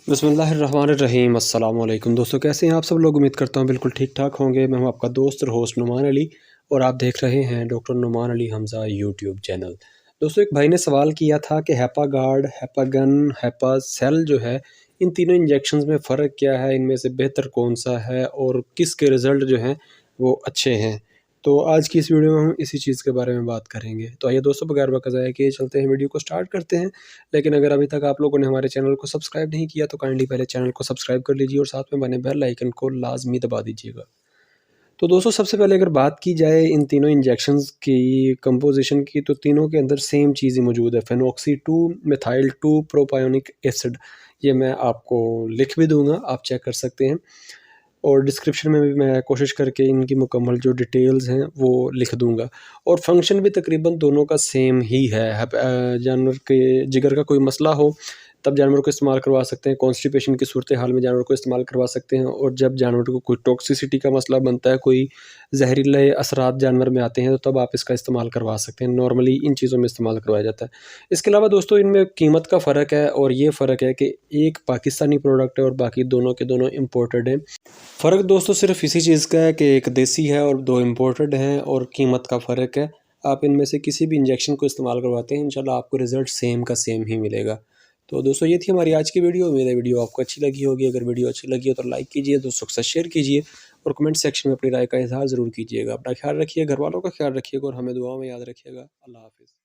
बिस्मिल्लाहिर्रहमानिर्रहीम अस्सलाम वालेकुम दोस्तों, कैसे हैं आप सब लोग। उम्मीद करता हूँ बिल्कुल ठीक ठाक होंगे। मैं हूँ आपका दोस्त और होस्ट नुमान अली और आप देख रहे हैं doctor Numan Ali Hamza YouTube channel. दोस्तों, एक भाई ने सवाल किया था कि HEPA guard, HEPA gun, HEPA cell जो है, इन तीनों इंजेक्शंस में फ़र्क क्या है, इनमें से बेहतर कौन सा है और किसके रिज़ल्ट जो हैं वो अच्छे हैं। तो आज की इस वीडियो में हम इसी चीज़ के बारे में बात करेंगे। तो आइए दोस्तों, बगैर वक्त ज़ाया किए चलते हैं, वीडियो को स्टार्ट करते हैं। लेकिन अगर अभी तक आप लोगों ने हमारे चैनल को सब्सक्राइब नहीं किया तो काइंडली पहले चैनल को सब्सक्राइब कर लीजिए और साथ में बने बेल आइकन को लाजमी दबा दीजिएगा। तो दोस्तों, सबसे पहले अगर बात की जाए इन तीनों इंजेक्शंस की कंपोजिशन की, तो तीनों के अंदर सेम चीज़ ही मौजूद है, फेनोक्सी 2 मिथाइल 2 प्रोपायोनिक एसिड। ये मैं आपको लिख भी दूंगा, आप चेक कर सकते हैं और डिस्क्रिप्शन में भी मैं कोशिश करके इनकी मुकम्मल जो डिटेल्स हैं वो लिख दूंगा। और फंक्शन भी तकरीबन दोनों का सेम ही है। जानवर के जिगर का कोई मसला हो तब जानवर को इस्तेमाल करवा सकते हैं, कॉन्स्टिपेशन की सूरत हाल में जानवर को इस्तेमाल करवा सकते हैं, और जब जानवर को कोई टॉक्सिसिटी का मसला बनता है, कोई जहरीले असरात जानवर में आते हैं, तो तब आप इसका इस्तेमाल करवा सकते हैं। नॉर्मली इन चीज़ों में इस्तेमाल करवाया जाता है। इसके अलावा दोस्तों, इनमें कीमत का फ़र्क है, और ये फ़र्क है कि एक पाकिस्तानी प्रोडक्ट है और बाकी दोनों के दोनों इम्पोर्टेड हैं। फ़र्क दोस्तों सिर्फ इसी चीज़ का है कि एक देसी है और दो इम्पोर्टेड हैं, और कीमत का फ़र्क है। आप इनमें से किसी भी इंजेक्शन को इस्तेमाल करवाते हैं, इंशाल्लाह आपको रिज़ल्ट सेम का सेम ही मिलेगा। तो दोस्तों, ये थी हमारी आज की वीडियो। उम्मीद है वीडियो आपको अच्छी लगी होगी। अगर वीडियो अच्छी लगी हो तो लाइक कीजिए, दोस्तों के साथ शेयर कीजिए और कमेंट सेक्शन में अपनी राय का इज़हार ज़रूर कीजिएगा। अपना ख्याल रखिए, घर वालों का ख्याल रखिएगा और हमें दुआओं में याद रखिएगा। अल्लाह हाफ़िज़।